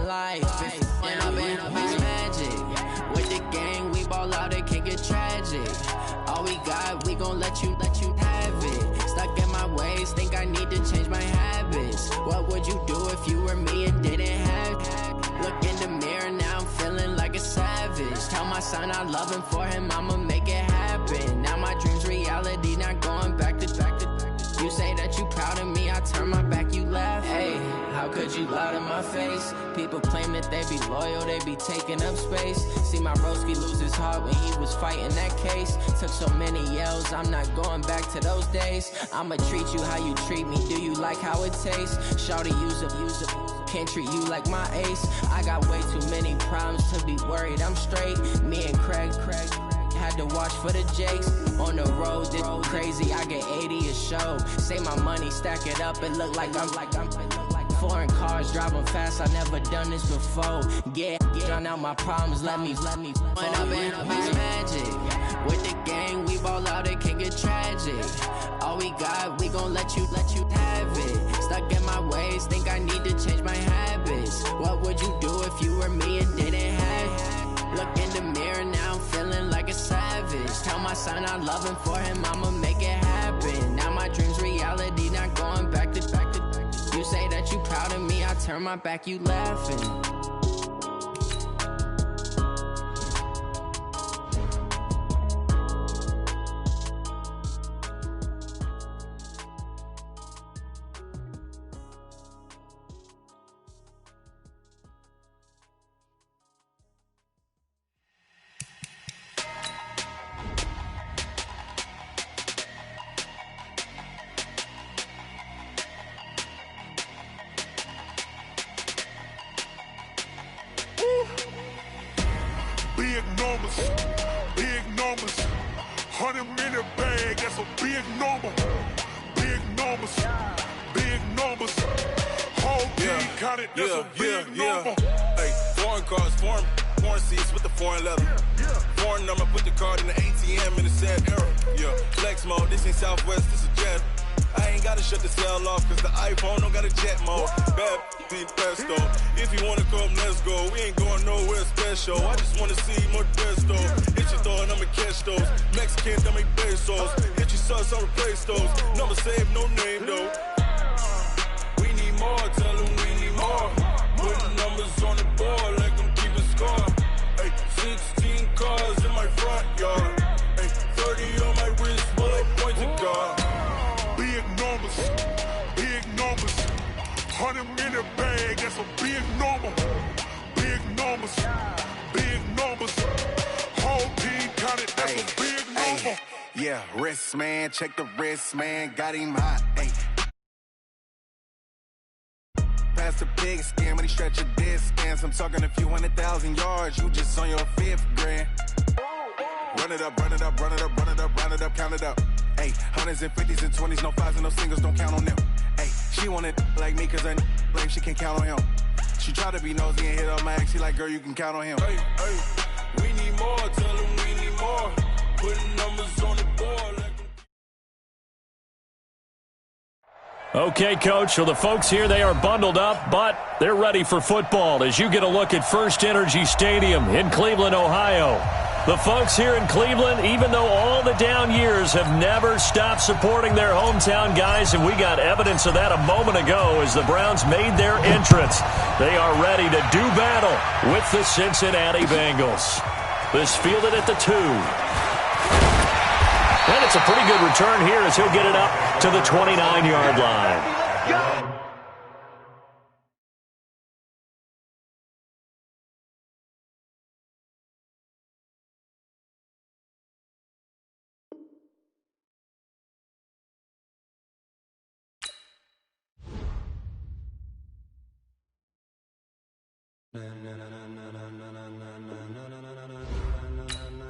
life. And I've been magic. With the gang, we ball out, it can get tragic. All we got, we gon' let you have it. Stuck in my ways, think I need to change my habits. What would you do if you were me and didn't have it? Look in the mirror, now I'm feeling like a savage. Tell my son I love him, for him I'ma make it happen. Now my dream's reality, not going back to. You say that you proud of me, I turn my back, you laugh. Hey, how could you lie to my face? People claim that they be loyal, they be taking up space. See my broski lose his heart when he was fighting that case. Took so many yells, I'm not going back to those days. I'ma treat you how you treat me, do you like how it tastes? Shawty, use up, can't treat you like my ace. I got way too many problems to be worried, I'm straight. Me and Craig had to watch for the Jakes. On the road, this crazy, I get 80 a show. Say my money, stack it up, it look like I'm foreign cars, driving fast, I never done this before. Get drown out my problems, let me When I've been magic. With the gang, we ball out, it can get tragic. All we got, we gon' let you have it. Stuck in my ways, think I need to change my habits. What would you do if you were me and didn't have it? Look in the mirror, now I'm feeling like a savage. Tell my son I love him, for him I'ma make it happen. Now my dream's reality, not going back to. You say that you proud of me, I turn my back, you laughing. Big numbers, 100-minute bag, that's a big number. Big numbers, whole team counted, that's a big number. Hey, foreign cars, foreign seats with the foreign leather. Foreign number, put the card in the ATM in the sad era. Yeah, flex mode, this ain't Southwest, this a jet. I ain't gotta shut the cell off, cause the iPhone don't got a jet mode. Bad being pesto. If you wanna come, let's go. We ain't going nowhere special. I just wanna see more pesto. Hit your thought, I'ma catch those. Mexican, I make pesos. Hit your sus, I'll replace those. Number saved, no name though. We need more, tell them we need more. Putting numbers on the board like I'm keeping score. Hey, 16 cars in my front yard. Hey, 30 on my wrist while I point to God. Big numbers, 100-minute bag, that's a big number. Big numbers, whole team counted, that's a big number. Yeah, wrist man, check the wrist man, got him hot, ayy. Past the pig skin, when he stretch a distance, I'm talking a few 100,000 yards, you just on your 5th grand. Run it up, count it up. Ayy, 100s and 50s and 20s, no 5s and no singles, don't count on them. Ayy, she want it like me, cause her blame she can't count on him. She try to be nosy and hit on my ex, she like, girl, you can count on him. Hey, we need more, tell them we need more. Putting numbers on the board like Okay, Coach, so the folks here, they are bundled up, but they're ready for football as you get a look at First Energy Stadium in Cleveland, Ohio. The folks here in Cleveland, even though all the down years, have never stopped supporting their hometown guys, and we got evidence of that a moment ago as the Browns made their entrance. They are ready to do battle with the Cincinnati Bengals. This fielded at the 2. And it's a pretty good return here as he'll get it up to the 29-yard line.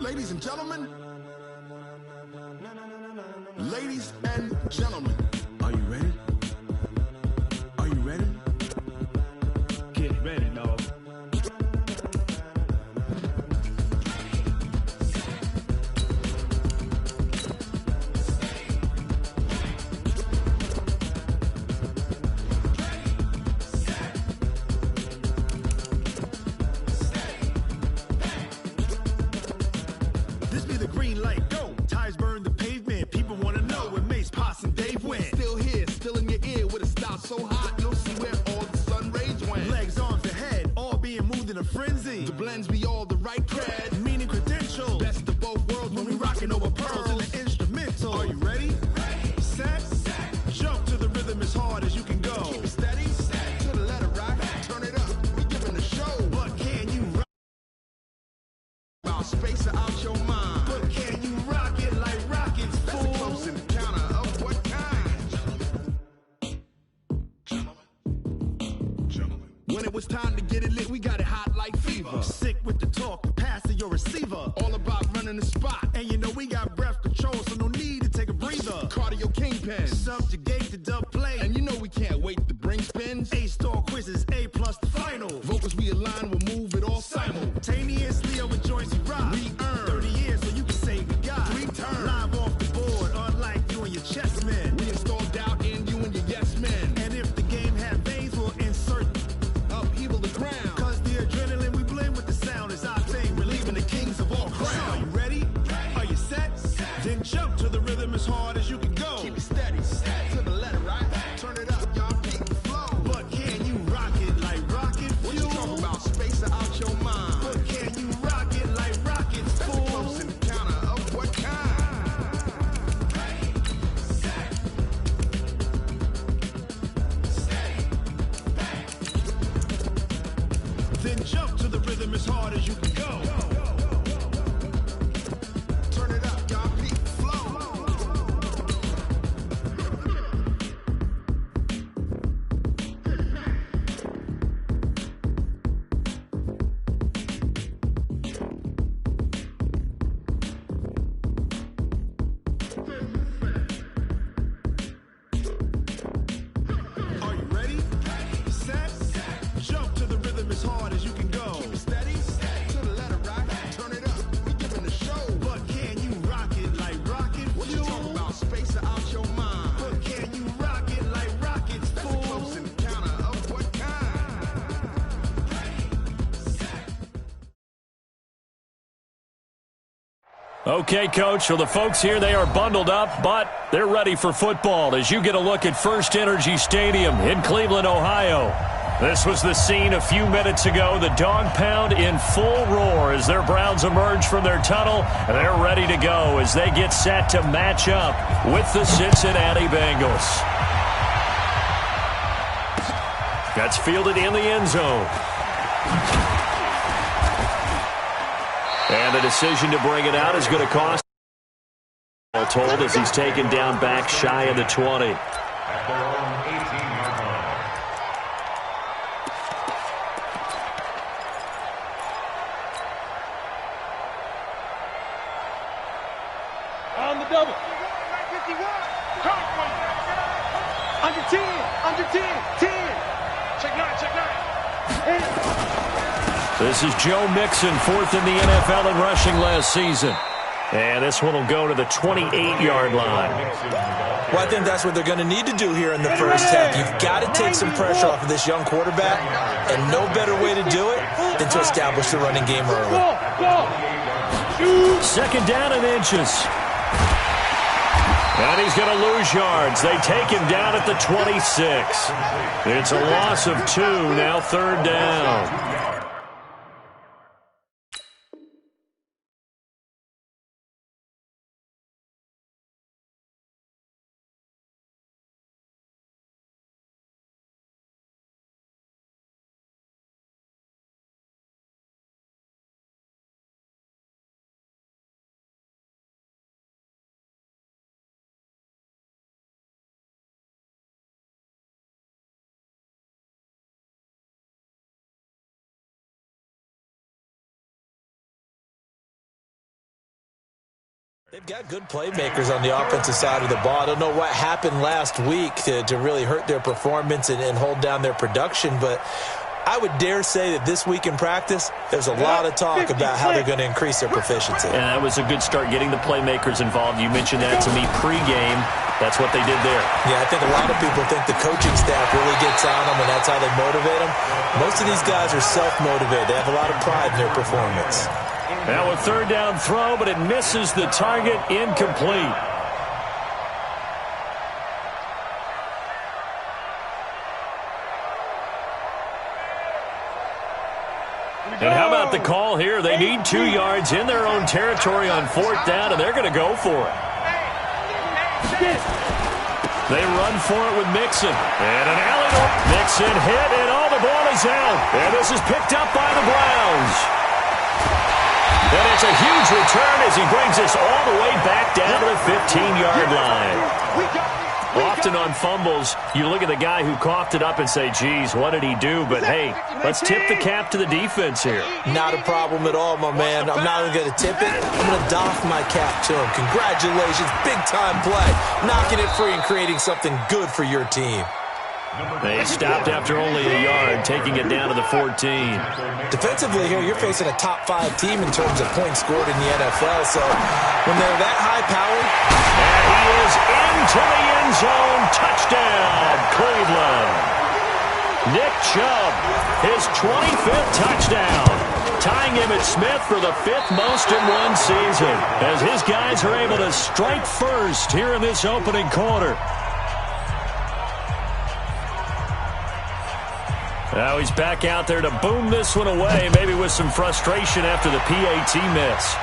Ladies and gentlemen, are you ready? Are you ready? Get ready, dog. hard as you can go. Keep it steady, to the letter right. Turn it up, we giving the show. But can you rock? About space out your mind. But can you rock it like rockets, fool? That's a close encounter of what kind? Gentlemen. When it was time to get it lit, we got it hot like fever. Sick with the talk, passing your receiver. All about running the spot. And you know we got breath control, so no need to take a breather. Cardio kingpin, subjugate the dub play. And you know we can't wait to bring spins. A-star quizzes, A+ the final. Vocals we align, we'll move it all simultaneously over joints we rock. We earn 30 years so you can say we got 3 turns. Live off the board, unlike you and your chess men. We install doubt in you and your yes men. And if the game had veins, we'll insert upheaval the ground. Cause the adrenaline we blend with the sound is our thing. Relieving the kings of all crowns. Are you ready? Are you set? Then jump to the rhythm as hard as you can go. Keep it steady, to the letter right. Turn it up, y'all, beat the flow. But can you rock it like rocket fuel? What you talking about? Space out your mind. But can you rock it like rockets, fool? That's a close encounter of what kind? Then jump to the rhythm as hard as you can go. Turn it up, y'all, beat the flow. Are you ready? Set? Jump to the rhythm as hard as you can go. Keep it steady, to the letter right. Turn it up, we giving the show. But can you rock it like rocket fuel? What you talking about? Space out your mind. But can you rock it like rockets, fool? That's a close encounter of what kind? Okay, Coach, so the folks here, they are bundled up, but they're ready for football as you get a look at First Energy Stadium in Cleveland, Ohio. This was the scene a few minutes ago. The dog pound in full roar as their Browns emerge from their tunnel, and they're ready to go as they get set to match up with the Cincinnati Bengals. That's fielded in the end zone. And a decision to bring it out is going to cost. All told as he's taken down back shy of the 20. On the double. Under 10. Under 10. 10. Check 9. Check 9. This is Joe Mixon, 4th in the NFL in rushing last season. And this one will go to the 28-yard line. Well, I think that's what they're going to need to do here in the first half. You've got to take some pressure off of this young quarterback, and no better way to do it than to establish the running game early. Second down and inches. And he's going to lose yards. They take him down at the 26. It's a loss of 2, now third down. They've got good playmakers on the offensive side of the ball. I don't know what happened last week to really hurt their performance and hold down their production, but I would dare say that this week in practice, there's a lot of talk about how they're going to increase their proficiency. And that was a good start, getting the playmakers involved. You mentioned that to me pregame. That's what they did there. Yeah, I think a lot of people think the coaching staff really gets on them, and that's how they motivate them. Most of these guys are self-motivated. They have a lot of pride in their performance. Now a third down throw, but it misses the target, incomplete. And how about the call here? They need 2 yards in their own territory on 4th down, and they're going to go for it. They run for it with Mixon. And an alley. Mixon hit, and all the ball is out. And this is picked up by the Browns. And it's a huge return as he brings us all the way back down to the 15-yard line. Often on fumbles, you look at the guy who coughed it up and say, geez, what did he do? But, hey, let's tip the cap to the defense here. Not a problem at all, my man. I'm not even going to tip it. I'm going to doff my cap to him. Congratulations. Big-time play. Knocking it free and creating something good for your team. They stopped after only a yard, taking it down to the 14. Defensively here, you're facing a top-5 team in terms of points scored in the NFL. So when they're that high-powered. And he is into the end zone. Touchdown, Cleveland. Nick Chubb, his 25th touchdown. Tying Emmitt Smith for the 5th most in one season. As his guys are able to strike first here in this opening quarter. Now he's back out there to boom this one away, maybe with some frustration after the PAT miss.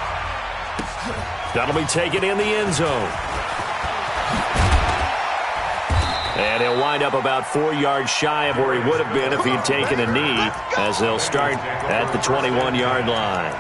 That'll be taken in the end zone. And he'll wind up about 4 yards shy of where he would have been if he'd taken a knee, as they'll start at the 21-yard line.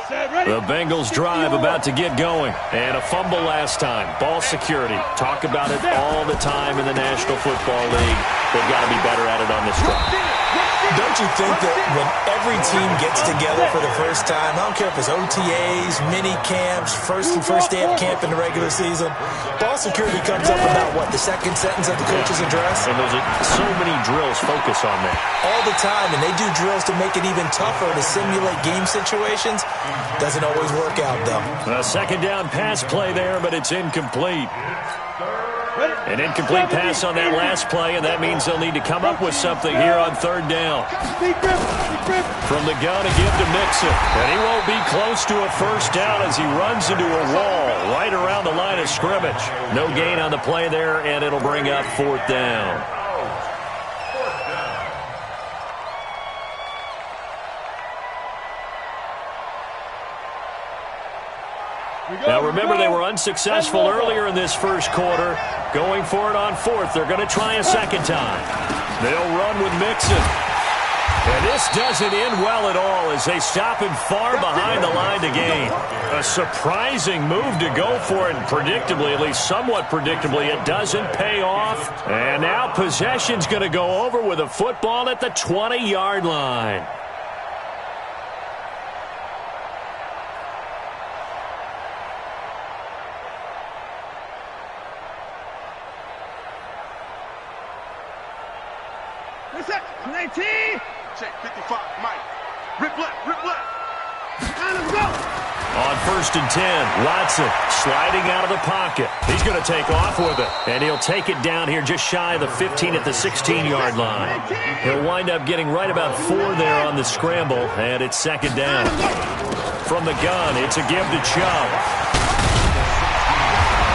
The Bengals drive about to get going. And a fumble last time. Ball security. Talk about it all the time in the National Football League. They've got to be better at it on this drive. Don't you think that when every team gets together for the first time, I don't care if it's OTAs, mini camps, first day of camp in the regular season, ball security comes up about, what, the second sentence of the coach's address? And there's so many drills focus on that. All the time, and they do drills to make it even tougher to simulate game situations. Doesn't always work out, though. A second down pass play there, but it's incomplete. An incomplete pass on that last play, and that means they'll need to come up with something here on third down. From the gun, a give to Mixon. And he won't be close to a first down as he runs into a wall right around the line of scrimmage. No gain on the play there, and it'll bring up fourth down. Now remember, they were unsuccessful earlier in this first quarter. Going for it on fourth. They're going to try a second time. They'll run with Mixon. And this doesn't end well at all as they stop him far behind the line to gain. A surprising move to go for it, and predictably, at least somewhat predictably, it doesn't pay off. And now possession's going to go over with a football at the 20-yard line. Check 55, Mike. Rip left, rip left. Let's go. On first and 10, Watson sliding out of the pocket. He's going to take off with it, and he'll take it down here just shy of the 15 at the 16-yard line. He'll wind up getting right about 4 there on the scramble, and it's second down. From the gun, it's a give to Chubb.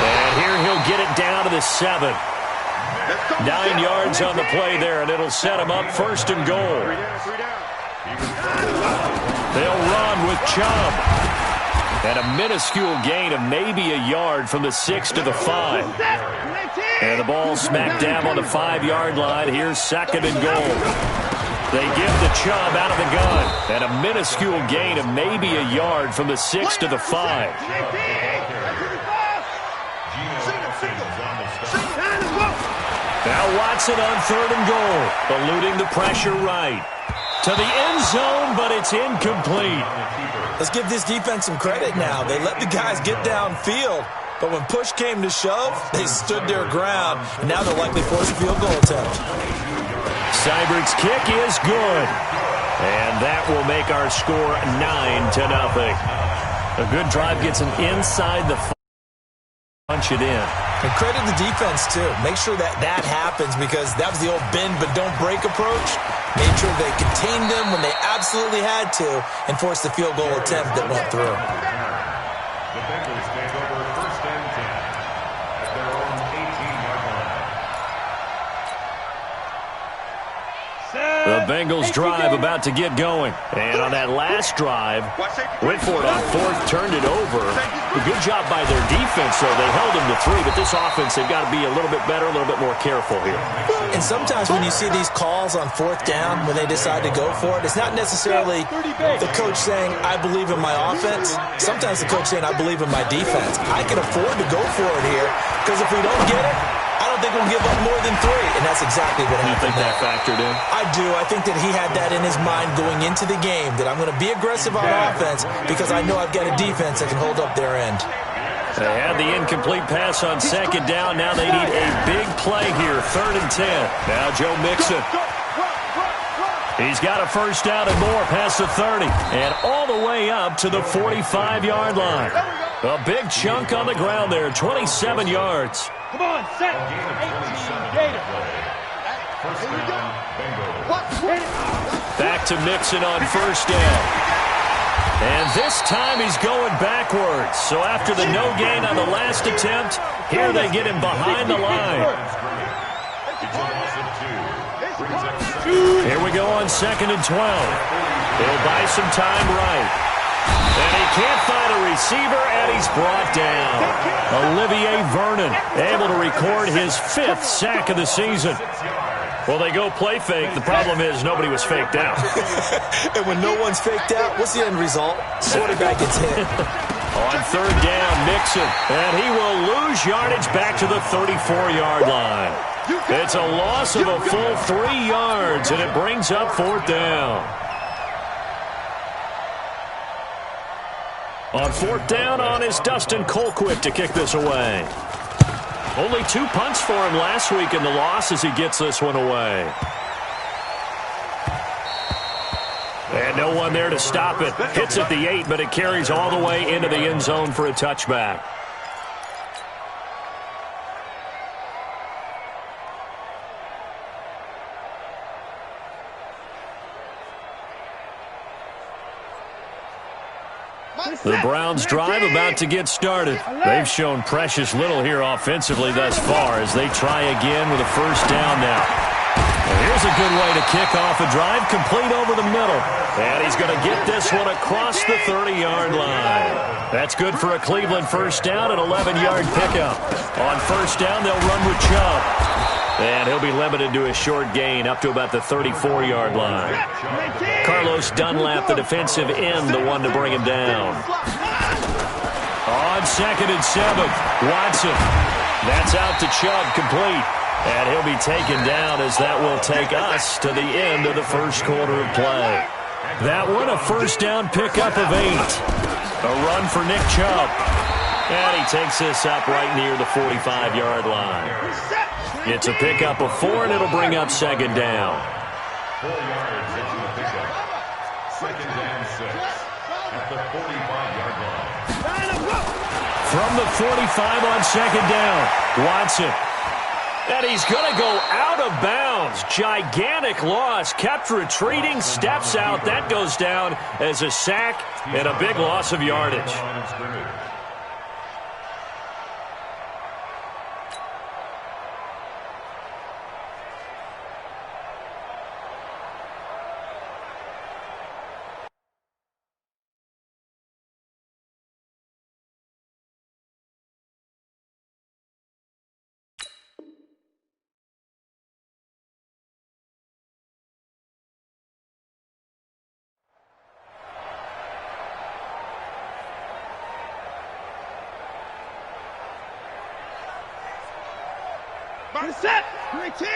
And here he'll get it down to the 7. 9 yards on the play there, and it'll set him up first and goal. They'll run with Chubb. And a minuscule gain of maybe a yard from the 6 to the 5. And the ball smack dab on the 5-yard line. Here's second and goal. They give the Chubb out of the gun. And a minuscule gain of maybe a yard from the 6 to the 5. Now Watson on third and goal, eluding the pressure right. To the end zone, but it's incomplete. Let's give this defense some credit now. They let the guys get downfield, but when push came to shove, they stood their ground, and now they'll likely force a field goal attempt. Seibert's kick is good, and that will make our score 9-0. A good drive gets him inside the punch it in. And credit the defense, too. Make sure that happens, because that was the old bend but don't break approach. Made sure they contained them when they absolutely had to and forced the field goal attempt that went through. The Bengals take over first and 10 at their own 18-yard line. The Bengals drive about to get going. And on that last drive, went for it on fourth, turned it over. A good job by their defense, though. They held them to 3, but this offense, they've got to be a little bit better, a little bit more careful here. And sometimes when you see these calls on fourth down, when they decide to go for it, it's not necessarily the coach saying, I believe in my offense. Sometimes the coach saying, I believe in my defense. I can afford to go for it here, because if we don't get it, I don't think we'll give up more than 3, and that's exactly what happened. You think that factored in? I do. I think that he had that in his mind going into the game, that I'm going to be aggressive on offense because I know I've got a defense that can hold up their end. They had the incomplete pass on second down. Now they need a big play here, 3rd and 10. Now Joe Mixon. He's got a first down and more past the 30 and all the way up to the 45-yard line. A big chunk on the ground there, 27 yards. Come on, set. 18, Gator. Back to Mixon on first down. And this time he's going backwards. So after the no gain on the last attempt, here they get him behind the line. Here we go on 2nd and 12. He'll buy some time right. And he can't find a receiver, and he's brought down. Olivier Vernon able to record his 5th sack of the season. Well, they go play fake. The problem is nobody was faked out. And when no one's faked out, what's the end result? Quarterback gets hit. On 3rd down, Mixon. And he will lose yardage back to the 34-yard line. It's a loss of a full 3 yards, and it brings up 4th down. On 4th down is Dustin Colquitt to kick this away. Only 2 punts for him last week in the loss as he gets this one away. And no one there to stop it. Hits at the 8, but it carries all the way into the end zone for a touchback. The Browns drive about to get started. They've shown precious little here offensively thus far as they try again with a first down now. And here's a good way to kick off a drive, complete over the middle. And he's going to get this one across the 30-yard line. That's good for a Cleveland first down, an 11-yard pickup. On first down, they'll run with Chubb. And he'll be limited to a short gain up to about the 34-yard line. Carlos Dunlap, the defensive end, the one to bring him down. On 2nd and 7, Watson. That's out to Chubb, complete. And he'll be taken down as that will take us to the end of the first quarter of play. That one, a first down pickup of 8. A run for Nick Chubb. And he takes this up right near the 45-yard line. It's a pickup of 4, and it'll bring up 2nd down. 4 yards into the pickup. 2nd and 6 at the 45-yard line. From the 45 on 2nd down, Watson. And he's going to go out of bounds. Gigantic loss. Kept retreating, steps out. That goes down as a sack and a big loss of yardage. By the set. 3 T.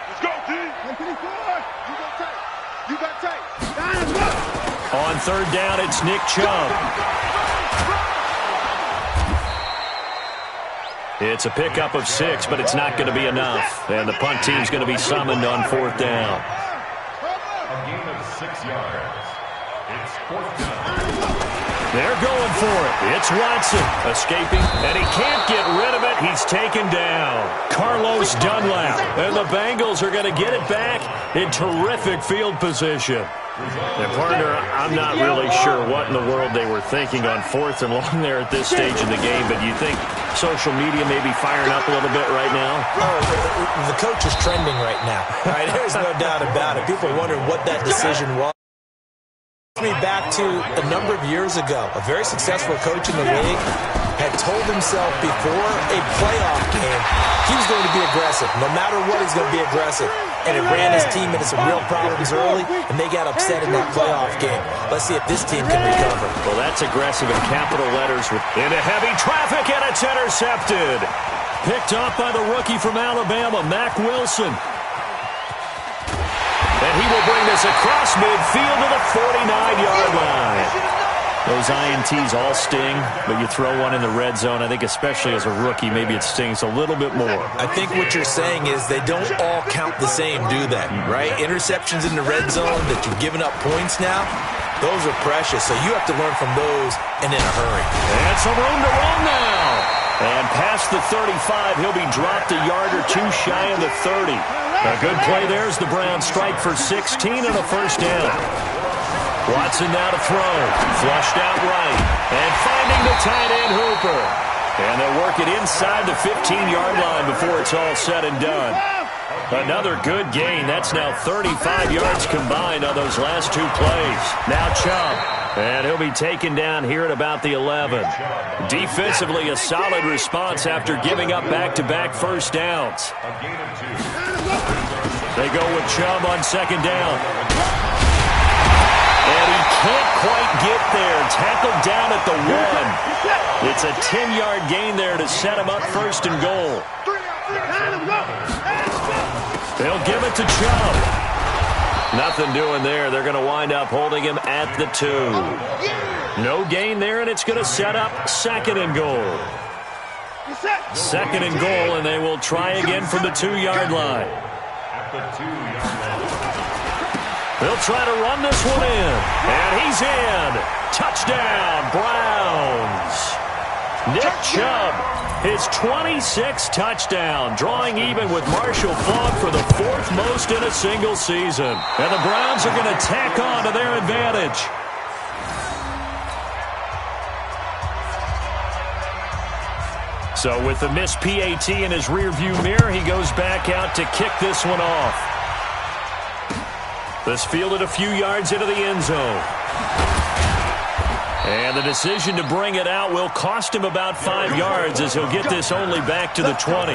Let's go, T. 124. You got tight. On 3rd down, it's Nick Chubb. It's a pickup of 6, but it's not going to be enough. And the punt team's going to be summoned on 4th down. A gain of 6 yards. It's 4th down. They're going for it. It's Watson escaping, and he can't get rid of it. He's taken down. Carlos Dunlap, and the Bengals are going to get it back in terrific field position. And partner, I'm not really sure what in the world they were thinking on 4th and long there at this stage in the game, but do you think social media may be firing up a little bit right now? Oh, the coach is trending right now. Right? There's no doubt about it. People wonder what that decision was. Me back to a number of years ago, a very successful coach in the league had told himself before a playoff game he was going to be aggressive. No matter what, he's going to be aggressive. And it ran his team into some real problems early, and they got upset in that playoff game. Let's see if this team can recover. Well, that's aggressive in capital letters. Into heavy traffic, and it's intercepted. Picked off by the rookie from Alabama, Mack Wilson. And he will bring this across midfield to the 49-yard line. Those INTs all sting, but you throw one in the red zone, I think especially as a rookie, maybe it stings a little bit more. I think what you're saying is they don't all count the same, do they? Right? Interceptions in the red zone that you've given up points now, those are precious. So you have to learn from those and in a hurry. And some room to run now. And past the 35, he'll be dropped a yard or two shy of the 30. A good play there as the Browns strike for 16 and a first down. Watson now to throw. Flushed out right. And finding the tight end Hooper. And they'll work it inside the 15-yard line before it's all said and done. Another good gain. That's now 35 yards combined on those last two plays. Now Chubb. And he'll be taken down here at about the 11. Defensively, a solid response after giving up back-to-back first downs. They go with Chubb on second down. And he can't quite get there. Tackled down at the 1. It's a 10-yard gain there to set him up first and goal. They'll give it to Chubb. Nothing doing there. They're going to wind up holding him at the 2. No gain there, and it's going to set up second and goal. Second and goal, and they will try again from the 2-yard line. They'll try to run this one in, and he's in. Touchdown, Browns. Nick Chubb, his 26th touchdown, drawing even with Marshall Faulk for the 4th most in a single season. And the Browns are going to tack on to their advantage. So with the missed PAT in his rearview mirror, he goes back out to kick this one off. This fielded a few yards into the end zone. And the decision to bring it out will cost him about 5 yards as he'll get this only back to the 20.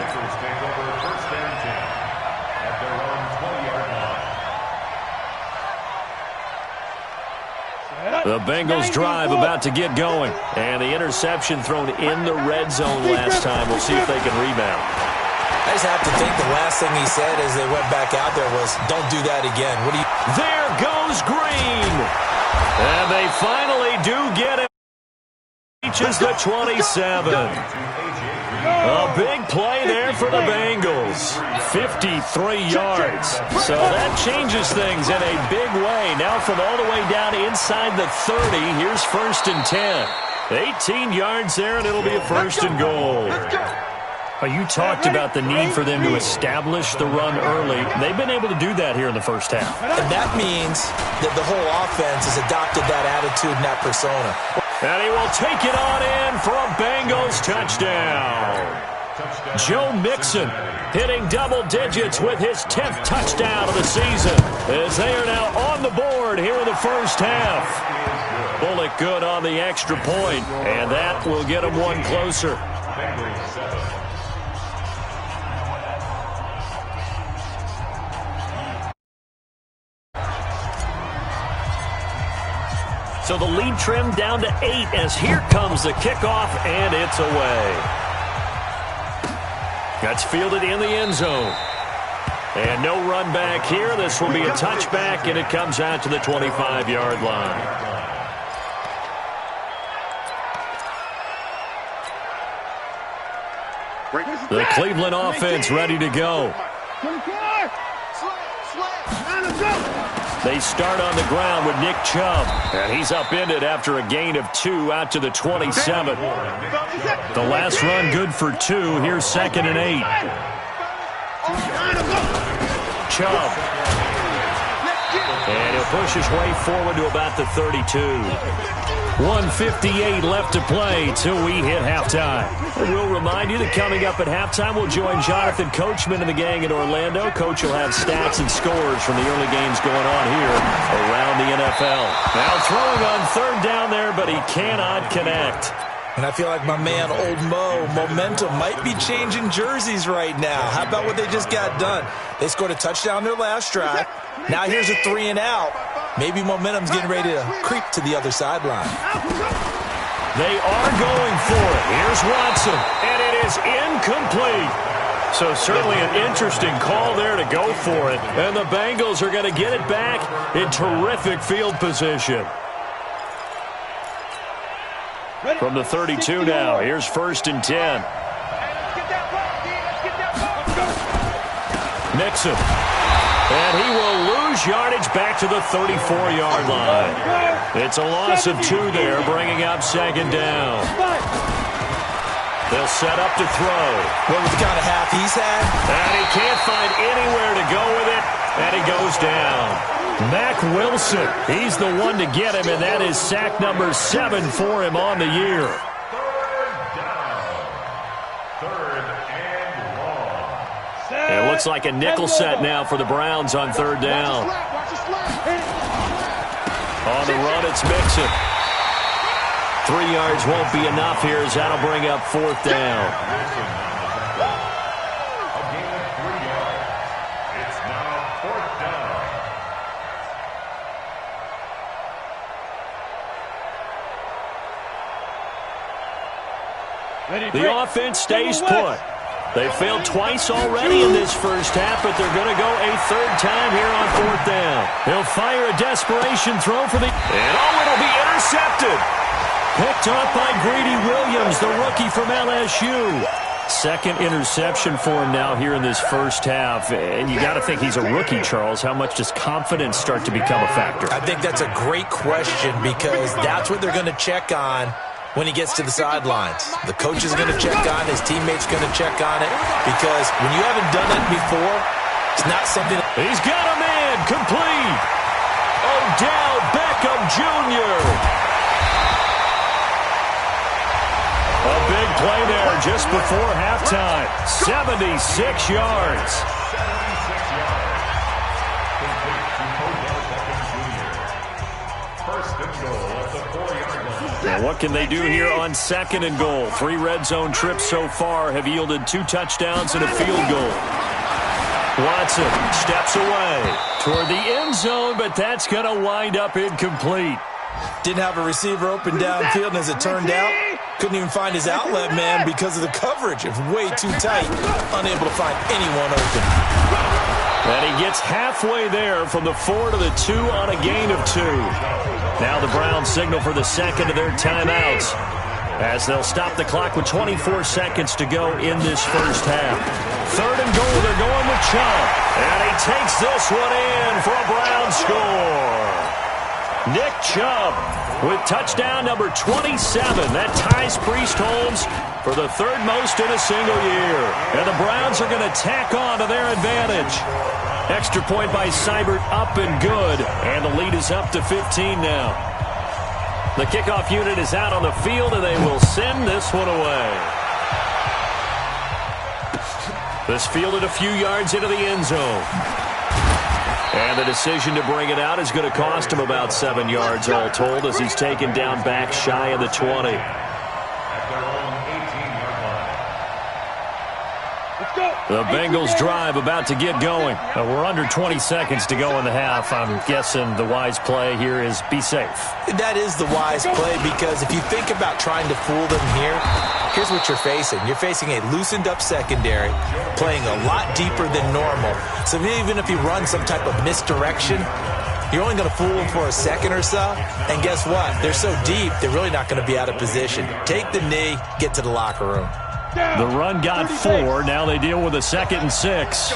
The Bengals drive about to get going. And the interception thrown in the red zone last time. We'll see if they can rebound. I just have to think the last thing he said as they went back out there was, don't do that again. What do you... There goes Green. And they finally do get it. Reaches the 27. A big play there for the Bengals. 53 yards. So that changes things in a big way. Now from all the way down inside the 30, here's 1st and 10. 18 yards there, and it'll be a 1st and goal. You talked about the need for them to establish the run early. They've been able to do that here in the first half. And that means that the whole offense has adopted that attitude and that persona. And he will take it on in for a Bengals touchdown. Joe Mixon hitting double digits with his 10th touchdown of the season as they are now on the board here in the first half. Bullock good on the extra point, and that will get them one closer. So the lead trimmed down to 8 as here comes the kickoff, and it's away. That's fielded in the end zone. And no run back here. This will be a touchback, and it comes out to the 25-yard line. The Cleveland offense ready to go. They start on the ground with Nick Chubb, and he's upended after a gain of 2 out to the 27. The last run good for 2. Here's 2nd and 8. Chubb. And he'll push his way forward to about the 32. 1:58 left to play till we hit halftime. We'll remind you that coming up at halftime, we'll join Jonathan Coachman and the gang in Orlando. Coach will have stats and scores from the early games going on here around the NFL. Now throwing on 3rd down there, but he cannot connect. And I feel like my man, Old Mo, momentum might be changing jerseys right now. How about what they just got done? They scored a touchdown their last drive. Now here's a 3 and out. Maybe momentum's getting ready to creep to the other sideline. They are going for it. Here's Watson, and it is incomplete. So certainly an interesting call there to go for it. And the Bengals are going to get it back in terrific field position. From the 32 now, here's 1st and 10. Mixon. And he will lose yardage back to the 34-yard line. It's a loss of 2 there, bringing up 2nd down. They'll set up to throw. What was the kind of half he's had? And he can't find anywhere to go with it, and he goes down. Mack Wilson, he's the one to get him, and that is sack number 7 for him on the year. 3rd and long. It looks like a nickel set now for the Browns on 3rd down. On the run, it's Mixon. 3 yards won't be enough here as that'll bring up 4th down. A gain of 3 yards. It's now 4th down. The offense stays put. They failed twice already in this first half, but they're going to go a 3rd time here on 4th down. He'll fire a desperation throw for the... And it'll be intercepted. Picked off by Greedy Williams, the rookie from LSU. 2nd interception for him now here in this first half. And you got to think he's a rookie, Charles. How much does confidence start to become a factor? I think that's a great question because that's what they're going to check on when he gets to the sidelines. The coach is going to check on it. His teammates going to check on it because when you haven't done it before, it's not something... He's got a man complete. Odell Beckham Jr. A big play there just before halftime. 76 yards. 76 yards. Complete to Odell Beckham Jr. 1st and goal at the 4-yard line. Now what can they do here on 2nd and goal? 3 red zone trips so far have yielded 2 touchdowns and a field goal. Watson steps away toward the end zone, but that's going to wind up incomplete. Didn't have a receiver open downfield, and as it turned out, couldn't even find his outlet man because of the coverage. It was way too tight, unable to find anyone open. And he gets halfway there from the 4 to the 2 on a gain of 2. Now the Browns signal for the 2nd of their timeouts as they'll stop the clock with 24 seconds to go in this first half. 3rd and goal, they're going with Chubb. And he takes this one in for a Brown score. Nick Chubb with touchdown number 27. That ties Priest Holmes for the 3rd most in a single year. And the Browns are going to tack on to their advantage. Extra point by Seibert up and good. And the lead is up to 15 now. The kickoff unit is out on the field, and they will send this one away. This fielded a few yards into the end zone. And the decision to bring it out is going to cost him about 7 yards all told as he's taken down back shy of the 20. The Bengals drive about to get going. We're under 20 seconds to go in the half. I'm guessing the wise play here is be safe. That is the wise play because if you think about trying to fool them here, here's what you're facing. You're facing a loosened up secondary, playing a lot deeper than normal. So even if you run some type of misdirection, you're only going to fool them for a second or so. And guess what? They're so deep, they're really not going to be out of position. Take the knee, get to the locker room. The run got 4. Now they deal with a 2nd and 6.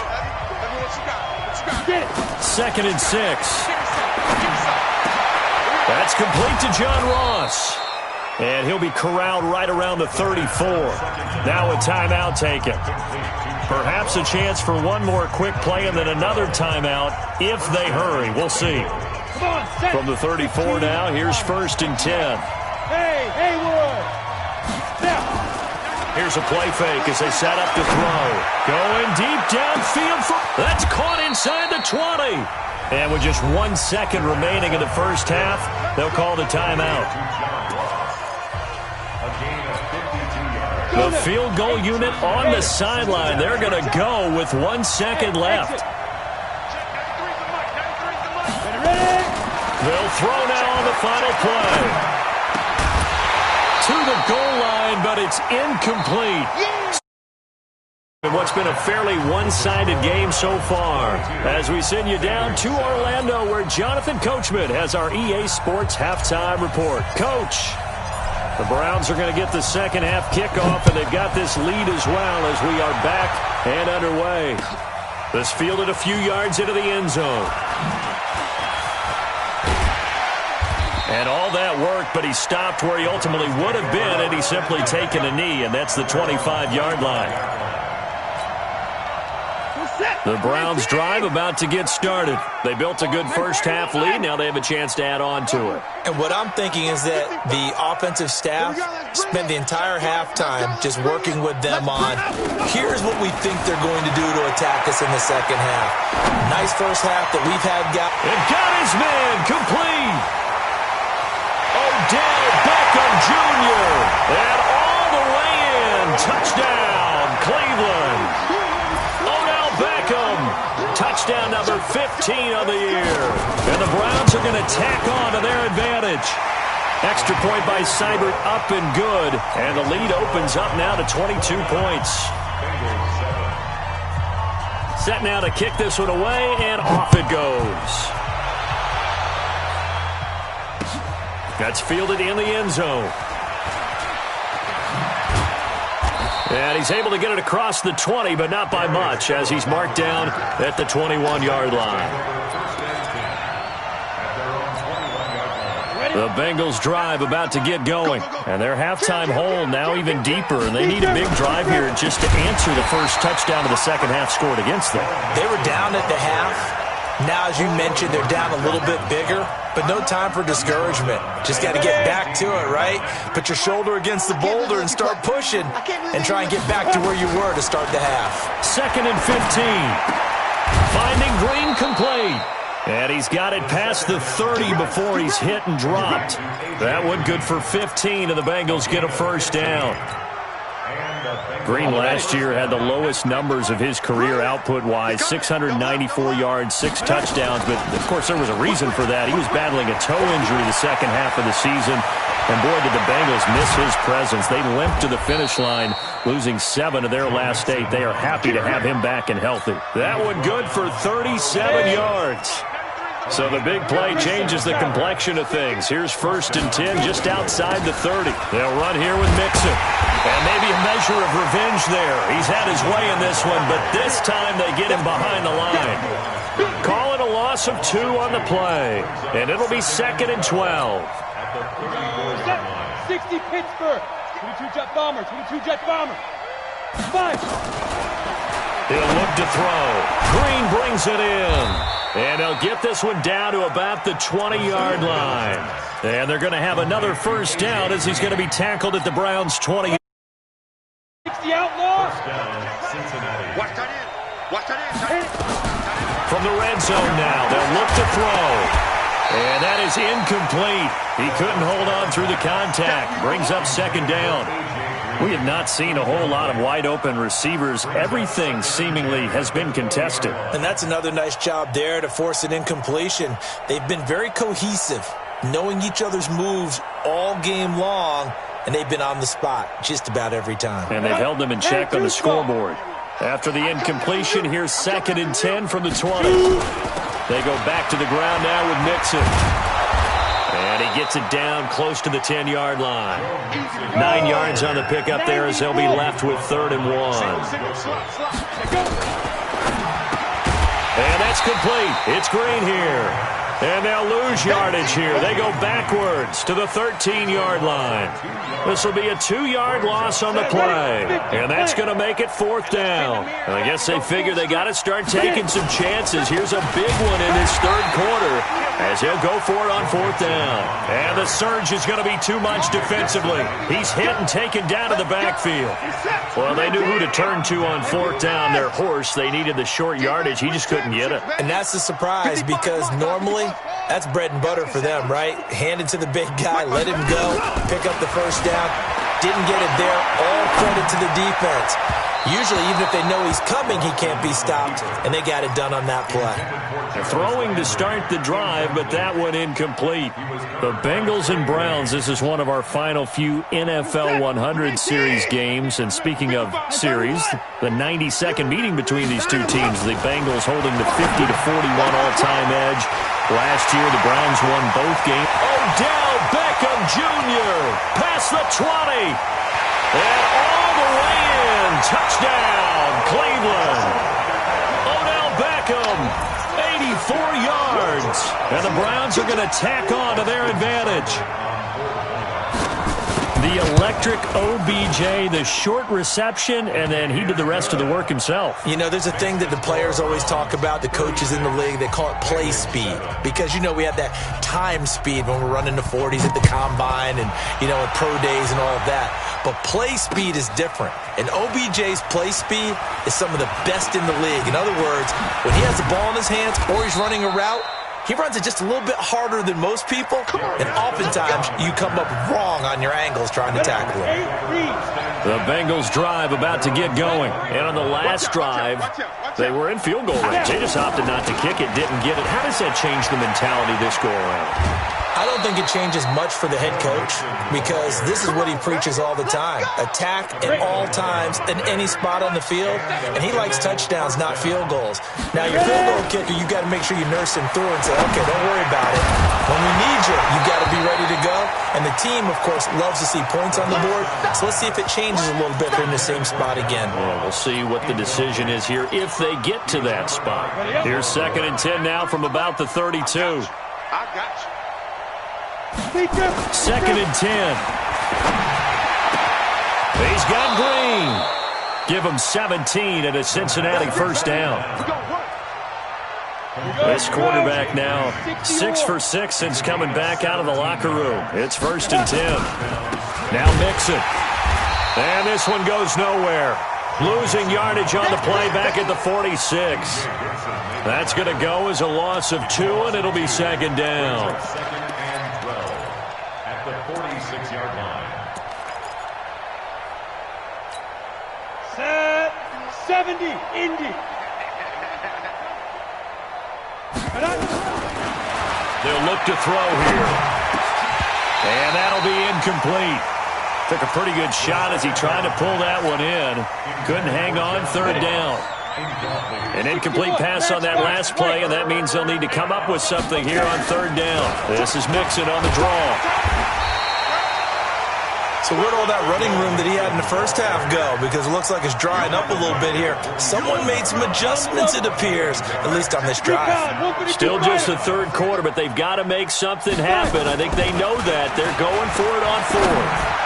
2nd and 6. That's complete to John Ross. And he'll be corralled right around the 34. Now a timeout taken. Perhaps a chance for one more quick play and then another timeout if they hurry. We'll see. From the 34 now, here's 1st and 10. Hey, Haywood! Here's a play fake as they set up to throw. Going deep downfield. That's caught inside the 20. And with just 1 second remaining in the first half, they'll call the timeout. The field goal unit on the sideline. They're going to go with 1 second left. They'll throw now on the final play. To the goal line, but it's incomplete. What's been a fairly one-sided game so far. As we send you down to Orlando, where Jonathan Coachman has our EA Sports halftime report. Coach, the Browns are going to get the second half kickoff, and they've got this lead as well as we are back and underway. This fielded a few yards into the end zone. And all that worked, but he stopped where he ultimately would have been, and he's simply taken a knee, and that's the 25-yard line. The Browns drive about to get started. They built a good first-half lead. Now they have a chance to add on to it. And what I'm thinking is that the offensive staff spent the entire halftime just working with them on, here's what we think they're going to do to attack us in the second half. Nice first half that we've had. And got his man complete. Odell Beckham Jr. And all the way in. Touchdown, Cleveland. Touchdown number 15 of the year. And the Browns are going to tack on to their advantage. Extra point by Seibert up and good. And the lead opens up now to 22 points. Set now to kick this one away, and off it goes. That's fielded in the end zone. And he's able to get it across the 20, but not by much, as he's marked down at the 21-yard line. The Bengals drive about to get going, and their halftime hole now even deeper, and they need a big drive here just to answer the first touchdown of the second half scored against them. They were down at the half. Now, as you mentioned, they're down a little bit bigger, but no time for discouragement. Just got to get back to it, right? Put your shoulder against the boulder and start pushing and try and get back to where you were to start the half. 2nd and 15. Finding Green complete. And he's got it past the 30 before he's hit and dropped. That one good for 15, and the Bengals get a first down. Green last year had the lowest numbers of his career output-wise, 694 yards, 6 touchdowns. But, of course, there was a reason for that. He was battling a toe injury the second half of the season. And, boy, did the Bengals miss his presence. They limped to the finish line, losing 7 of their last 8. They are happy to have him back and healthy. That one good for 37 yards. So the big play changes the complexion of things. Here's 1st and 10 just outside the 30. They'll run here with Mixon. And maybe a measure of revenge there. He's had his way in this one, but this time they get him behind the line. Call it a loss of 2 on the play. And it'll be 2nd and 12. 60 Pittsburgh. 22 jet bomber. 22 jet bomber. 5. He'll look to throw. Green brings it in. And they'll get this one down to about the 20-yard line. And they're going to have another first down as he's going to be tackled at the Browns' 20. 60 outlaw. From the red zone now, they'll look to throw. And that is incomplete. He couldn't hold on through the contact. Brings up 2nd down. We have not seen a whole lot of wide-open receivers. Everything seemingly has been contested. And that's another nice job there to force an incompletion. They've been very cohesive, knowing each other's moves all game long, and they've been on the spot just about every time. And they've held them in check on the scoreboard. After the incompletion, here's 2nd and 10 from the 20. They go back to the ground now with Mixon. And he gets it down close to the 10-yard line. 9 yards on the pickup there as they'll be left with 3rd and 1. And that's complete. It's Green here. And they'll lose yardage here. They go backwards to the 13-yard line. This will be a 2-yard loss on the play. And that's going to make it 4th down. And I guess they figure they got to start taking some chances. Here's a big one in this 3rd quarter as he'll go for it on 4th down. And the surge is going to be too much defensively. He's hit and taken down to the backfield. Well, they knew who to turn to on 4th down. Their horse, they needed the short yardage. He just couldn't get it. And that's a surprise because normally that's bread and butter for them, right? Hand it to the big guy, let him go, pick up the 1st down. Didn't get it there. All credit to the defense. Usually, even if they know he's coming, he can't be stopped, and they got it done on that play. They're throwing to start the drive, but that one incomplete. The Bengals and Browns, this is one of our final few NFL 100 series games. And speaking of series, the 92nd meeting between these two teams. The Bengals holding the 50-41 all-time edge. Last year, the Browns won both games. Odell Beckham Jr. past the 20. And all the way in. Touchdown, Cleveland. Odell Beckham, 84 yards. And the Browns are going to tack on to their advantage. The electric OBJ, the short reception, and then he did the rest of the work himself. You know, there's a thing that the players always talk about, the coaches in the league, they call it play speed. Because, you know, we have that time speed when we're running the 40s at the combine and, you know, at pro days and all of that. But play speed is different. And OBJ's play speed is some of the best in the league. In other words, when he has the ball in his hands or he's running a route, he runs it just a little bit harder than most people, and oftentimes you come up wrong on your angles trying to tackle him. The Bengals drive about to get going. And on the last drive, they were in field goal range. They just opted not to kick it, didn't get it. How does that change the mentality this go around? I don't think it changes much for the head coach because this is what he preaches all the time. Attack at all times in any spot on the field, and he likes touchdowns, not field goals. Now, your field goal kicker, you got to make sure you nurse him through and say, okay, don't worry about it. When we need you, you got to be ready to go. And the team, of course, loves to see points on the board, so let's see if it changes a little bit. They're in the same spot again. Well, we'll see what the decision is here if they get to that spot. Here's 2nd and 10 now from about the 32. I got you. 2nd and 10. He's got Green. Give him 17 at a Cincinnati 1st down. This quarterback now 6 for 6 since coming back out of the locker room. It's 1st and 10. Now Mixon. And this one goes nowhere. Losing yardage on the play back at the 46. That's going to go as a loss of 2, and it'll be 2nd down. 46-yard line. Set 70, Indy. They'll look to throw here. And that'll be incomplete. Took a pretty good shot as he tried to pull that one in. Couldn't hang on, 3rd down. An incomplete pass on that last play, and that means they'll need to come up with something here on 3rd down. This is Mixon on the draw. So where'd all that running room that he had in the first half go? Because it looks like it's drying up a little bit here. Someone made some adjustments, it appears, at least on this drive. Still just the 3rd quarter, but they've got to make something happen. I think they know that. They're going for it on 4th.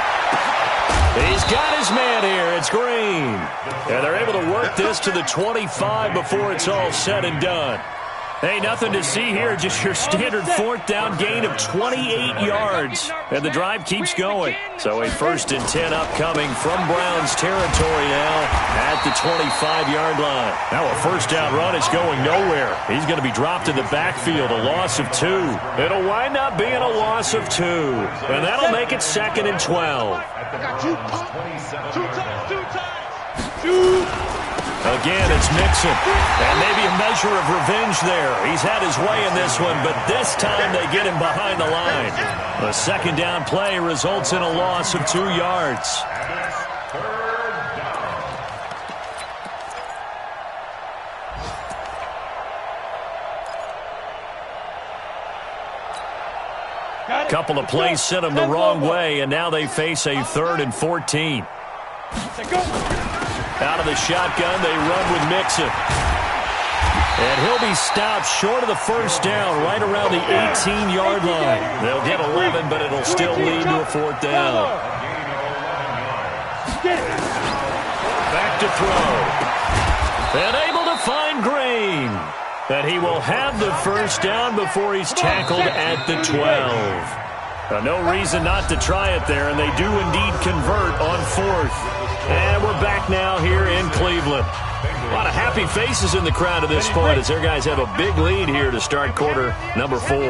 He's got his man here. It's Green. And they're able to work this to the 25 before it's all said and done. Hey, nothing to see here, just your standard 4th down gain of 28 yards. And the drive keeps going. So a 1st and 10 upcoming from Browns territory now at the 25-yard line. Now a 1st down run is going nowhere. He's going to be dropped in the backfield, a loss of 2. It'll wind up being a loss of 2. And that'll make it 2nd and 12. I got you. 2 times. Again, it's Mixon. And maybe a measure of revenge there. He's had his way in this one, but this time they get him behind the line. The 2nd down play results in a loss of 2 yards. A couple of plays sent them the wrong way, and now they face a 3rd and 14. Out of the shotgun, they run with Mixon. And he'll be stopped short of the first down, right around the 18-yard line. They'll get 11, but it'll still lead to a fourth down. Back to throw. And able to find Green. And he will have the first down before he's tackled at the 12. No reason not to try it there, and they do indeed convert on fourth. And we're back now here in Cleveland. A lot of happy faces in the crowd at this point as their guys have a big lead here to start quarter number 4. They'll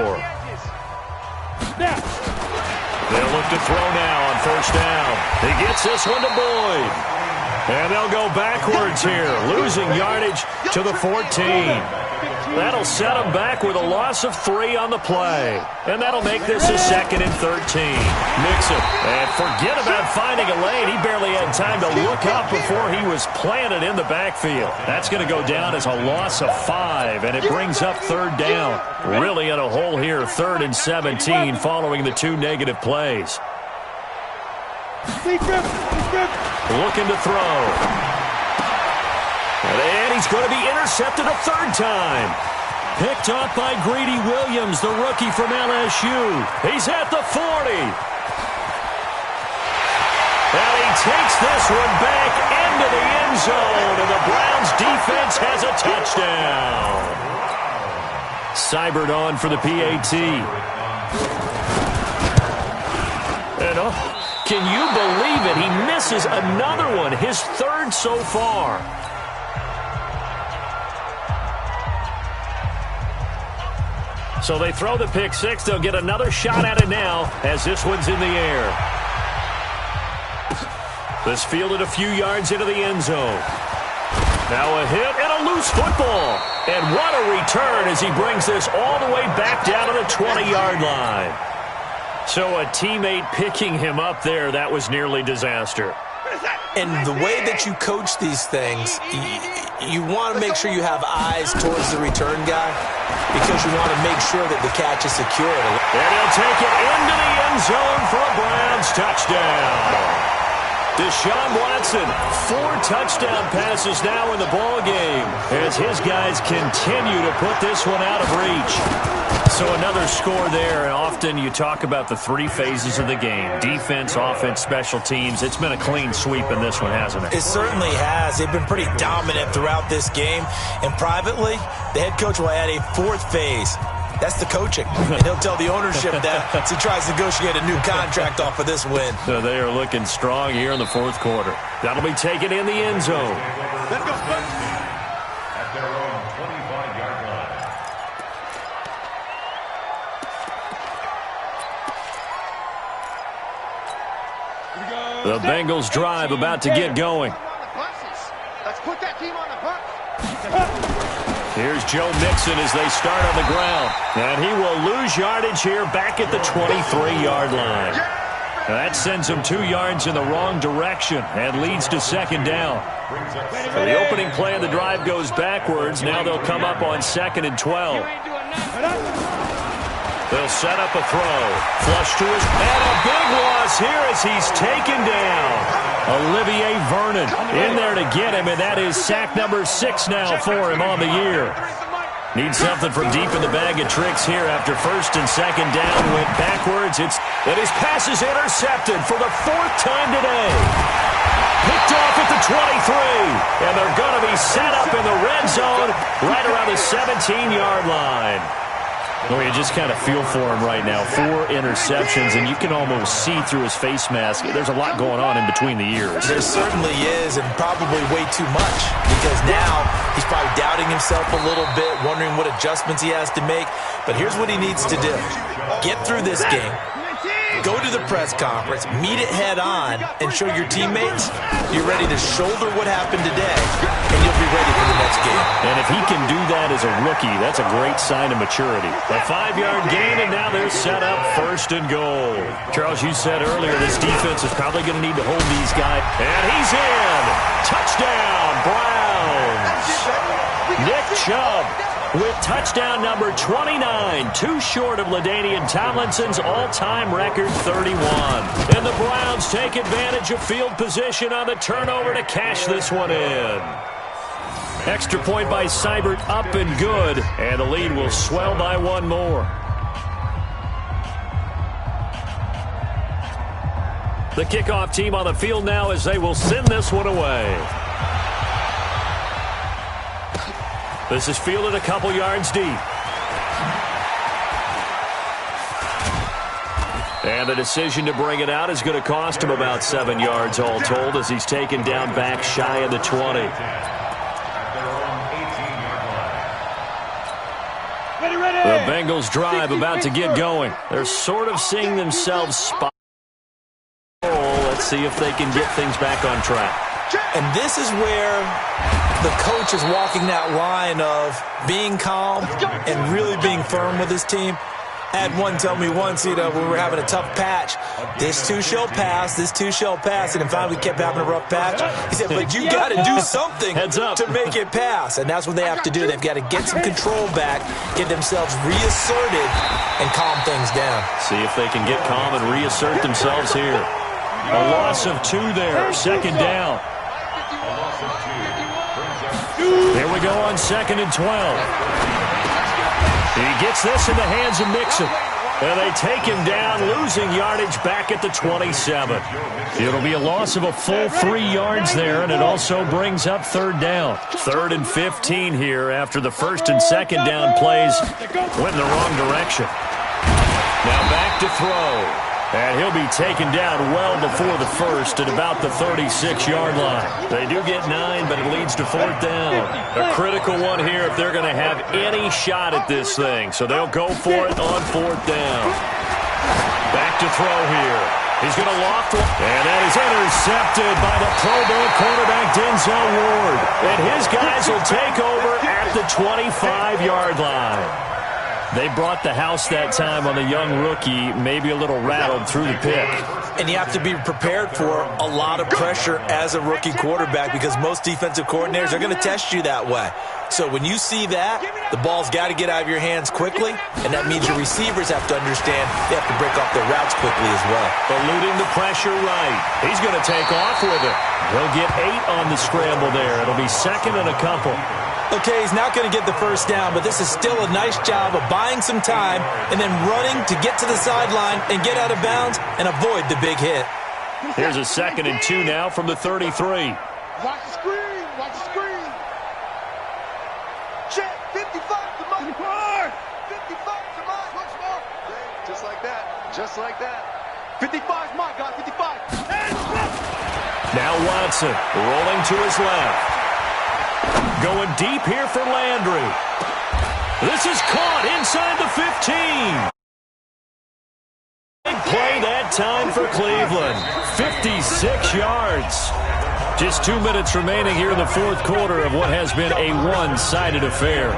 look to throw now on first down. He gets this one to Boyd. And they'll go backwards here, losing yardage to the 14. That'll set them back with a loss of 3 on the play. And that'll make this a 2nd and 13. Mixon. And forget about finding a lane. He barely had time to look up before he was planted in the backfield. That's going to go down as a loss of 5, and it brings up 3rd down. Really in a hole here, 3rd and 17 following the 2 negative plays. Looking to throw. And he's going to be intercepted a 3rd time. Picked off by Greedy Williams, the rookie from LSU. He's at the 40. And he takes this one back into the end zone, and the Browns defense has a touchdown. Seibert on for the PAT. And can you believe it? He misses another one, his 3rd so far. So they throw the pick 6. They'll get another shot at it now as this one's in the air. This fielded a few yards into the end zone. Now a hit and a loose football. And what a return as he brings this all the way back down to the 20-yard line. So a teammate picking him up there, that was nearly disaster. And the way that you coach these things, you want to make sure you have eyes towards the return guy because you want to make sure that the catch is secured. And he'll take it into the end zone for a Browns touchdown. Deshaun Watson, 4 touchdown passes now in the ballgame as his guys continue to put this one out of reach. So another score there, and often you talk about the 3 phases of the game. Defense, offense, special teams. It's been a clean sweep in this one, hasn't it? It certainly has. They've been pretty dominant throughout this game. And privately, the head coach will add a 4th phase. That's the coaching. And he'll tell the ownership that as he tries to negotiate a new contract off of this win. So they are looking strong here in the 4th quarter. That'll be taken in the end zone. Let's go. At their own 25-yard line. The Bengals drive about to get going. Let's put that team on the bus. Here's Joe Mixon as they start on the ground. And he will lose yardage here back at the 23-yard line. That sends him 2 yards in the wrong direction and leads to 2nd down. So the opening play of the drive goes backwards. Now they'll come up on 2nd and 12. They'll set up a throw. Flush to his... And a big loss here as he's taken down. Olivier Vernon in there to get him, and that is sack number 6 now for him on the year. Needs something from deep in the bag of tricks here after 1st and 2nd down. Went backwards. And his pass is intercepted for the 4th time today. Picked off at the 23. And they're going to be set up in the red zone right around the 17-yard line. Well, you just kind of feel for him right now. 4 interceptions, and you can almost see through his face mask. There's a lot going on in between the ears. There certainly is, and probably way too much, because now he's probably doubting himself a little bit, wondering what adjustments he has to make. But here's what he needs to do. Get through this game. Go to the press conference, meet it head on, and show your teammates you're ready to shoulder what happened today, and you'll be ready for the next game. And if he can do that as a rookie, that's a great sign of maturity. A 5-yard gain, and now they're set up 1st and goal. Charles, you said earlier this defense is probably going to need to hold these guys. And he's in! Touchdown, Browns! Nick Chubb with touchdown number 29, 2 short of LaDainian Tomlinson's all-time record 31. And the Browns take advantage of field position on the turnover to cash this one in. Extra point by Seibert, up and good. And the lead will swell by one more. The kickoff team on the field now as they will send this one away. This is fielded a couple yards deep. And the decision to bring it out is going to cost him about 7 yards all told as he's taken down back shy of the 20. The Bengals drive about to get going. They're sort of seeing themselves spot. Let's see if they can get things back on track. And this is where the coach is walking that line of being calm and really being firm with his team. I had one tell me once, when we were having a tough patch, this too shall pass, this too shall pass. And then finally we kept having a rough patch. He said, but you got to do something to make it pass. And that's what they have to do. They've got to get some control back, get themselves reasserted, and calm things down. See if they can get calm and reassert themselves here. A loss of 2 there, second down. Here we go on 2nd and 12. He gets this in the hands of Mixon. And they take him down, losing yardage back at the 27. It'll be a loss of a full 3 yards there, and it also brings up 3rd down. 3rd and 15 here after the 1st and 2nd down plays went in the wrong direction. Now back to throw. And he'll be taken down well before the 1st at about the 36-yard line. They do get 9, but it leads to 4th down. A critical one here if they're going to have any shot at this thing. So they'll go for it on 4th down. Back to throw here. He's going to loft one. And that is intercepted by the Pro Bowl cornerback Denzel Ward. And his guys will take over at the 25-yard line. They brought the house that time on the young rookie, maybe a little rattled through the pick. And you have to be prepared for a lot of pressure as a rookie quarterback because most defensive coordinators are going to test you that way. So when you see that, the ball's got to get out of your hands quickly, and that means your receivers have to understand they have to break off their routes quickly as well. Eluding the pressure right. He's going to take off with it. He'll get 8 on the scramble there. It'll be 2nd and a couple. Okay, he's not going to get the 1st down, but this is still a nice job of buying some time and then running to get to the sideline and get out of bounds and avoid the big hit. Here's a 2nd and 2 now from the 33. Watch the screen, watch the screen. Check, 55 to mine. 55 to mine. Once more. Just like that, just like that. 55 is mine, guys, 55. Now Watson rolling to his left. Going deep here for Landry. This is caught inside the 15. Big play that time for Cleveland. 56 yards. Just 2 minutes remaining here in the 4th quarter of what has been a one-sided affair.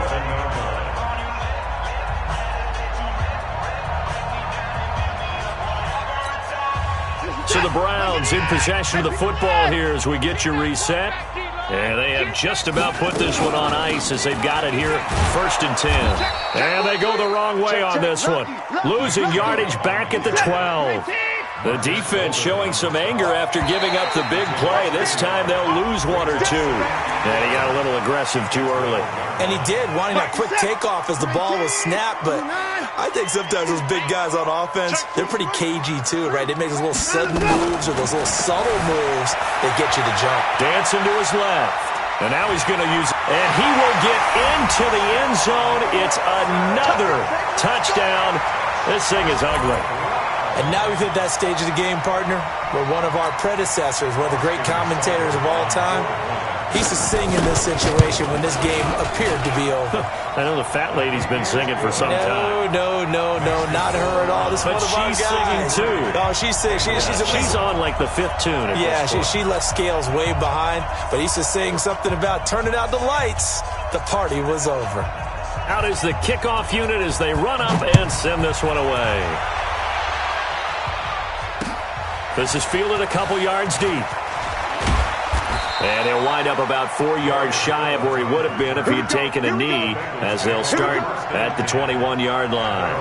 So the Browns in possession of the football here as we get you reset. And they have just about put this one on ice as they've got it here, 1st and 10. And they go the wrong way on this one. Losing yardage back at the 12. The defense showing some anger after giving up the big play. This time they'll lose 1 or 2. And he got a little aggressive too early. And he did, wanting that quick takeoff as the ball was snapped. But I think sometimes those big guys on offense, they're pretty cagey too, right? They make those little sudden moves or those little subtle moves that get you to jump. Dancing to his left. And now he's going to use, and he will get into the end zone. It's another touchdown. This thing is ugly. And now we've hit that stage of the game, partner, where one of our predecessors, one of the great commentators of all time, he used to sing in this situation when this game appeared to be over. I know the fat lady's been singing for some time. No, not her at all. This but one of our she's guys. singing too. Oh, she's singing. She's on like the 5th tune. Yeah, she left Scales way behind, but he used to sing something about turning out the lights. The party was over. Out is the kickoff unit as they run up and send this one away. This is fielded a couple yards deep. And he'll wind up about 4 yards shy of where he would have been if he had taken a knee, as they'll start at the 21-yard line.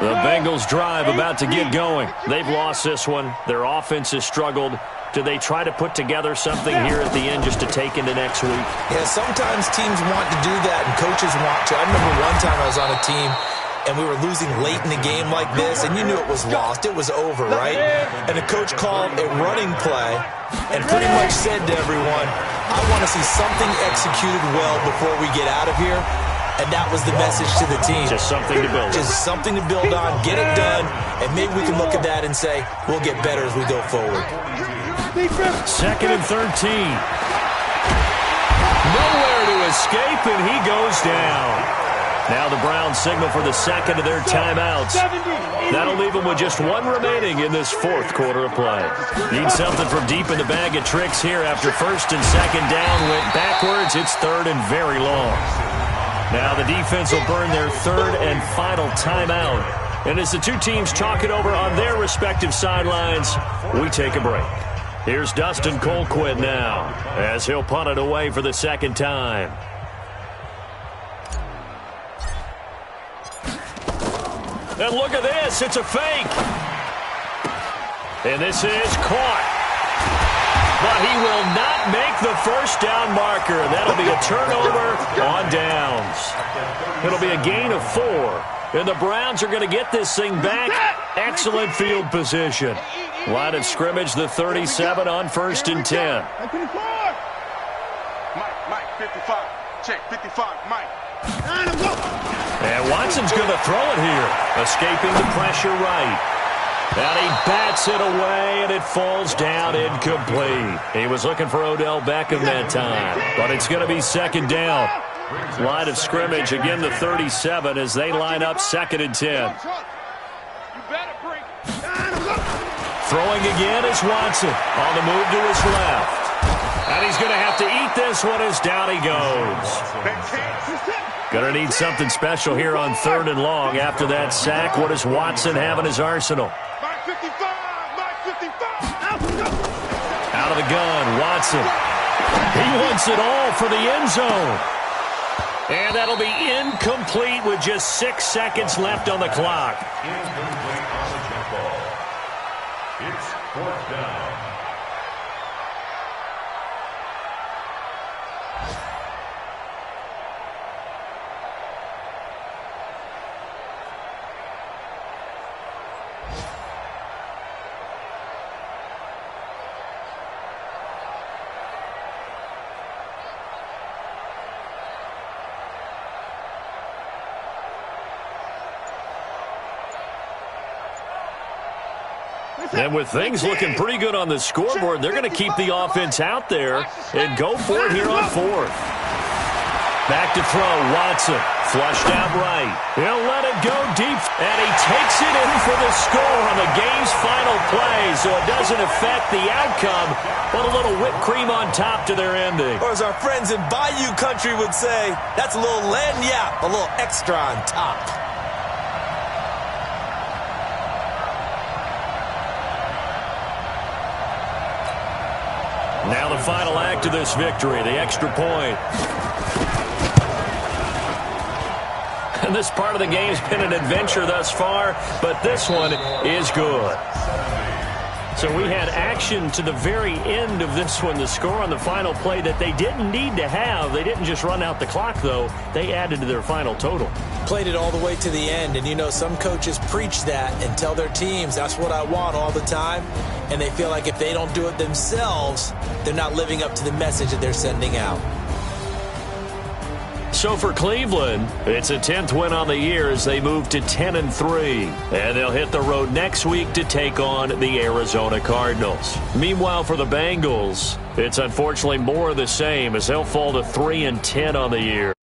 The Bengals drive about to get going. They've lost this one. Their offense has struggled. Do they try to put together something here at the end just to take into next week? Yeah, sometimes teams want to do that and coaches want to. I remember one time I was on a team and we were losing late in the game like this, and you knew it was lost. It was over, right? And the coach called a running play and pretty much said to everyone, I want to see something executed well before we get out of here. And that was the message to the team. Just something to build on. Just something to build on, get it done, and maybe we can look at that and say, we'll get better as we go forward. 2nd and 13. Nowhere to escape, and he goes down. Now the Browns signal for the second of their timeouts. That'll leave them with just one remaining in this fourth quarter of play. Need something from deep in the bag of tricks here after 1st and 2nd down went backwards. It's 3rd and very long. Now the defense will burn their 3rd and final timeout. And as the two teams talk it over on their respective sidelines, we take a break. Here's Dustin Colquitt now as he'll punt it away for the 2nd time. And look at this. It's a fake. And this is caught. But he will not make the first down marker. That'll be a turnover on downs. It'll be a gain of 4. And the Browns are going to get this thing back. Excellent field position. Line of scrimmage, the 37 on 1st and 10. Mike, 55. Check, 55, Mike. And Watson's going to throw it here. Escaping the pressure right. And he bats it away, and it falls down incomplete. He was looking for Odell Beckham that time, but it's going to be 2nd down. Line of scrimmage, again the 37 as they line up 2nd and 10. Throwing again is Watson on the move to his left. And he's going to have to eat this one as down he goes. Going to need something special here on 3rd and long. After that sack, what does Watson have in his arsenal? Out of the gun, Watson. He wants it all for the end zone. And that'll be incomplete with just 6 seconds left on the clock. Incomplete on the jump ball. It's 4th down. And with things looking pretty good on the scoreboard, they're going to keep the offense out there and go for it here on 4th. Back to throw, Watson. Flushed out right. He'll let it go deep, and he takes it in for the score on the game's final play, so it doesn't affect the outcome, but a little whipped cream on top to their ending. Or as our friends in Bayou Country would say, that's a little lagniappe, a little extra on top. Now the final act of this victory, the extra point. And this part of the game's been an adventure thus far, but this one is good. So we had action to the very end of this one, the score on the final play that they didn't need to have. They didn't just run out the clock, though. They added to their final total. Played it all the way to the end, and you know some coaches preach that and tell their teams, that's what I want all the time, and they feel like if they don't do it themselves, they're not living up to the message that they're sending out. So for Cleveland, it's a 10th win on the year as they move to 10-3. And they'll hit the road next week to take on the Arizona Cardinals. Meanwhile, for the Bengals, it's unfortunately more of the same as they'll fall to 3-10 on the year.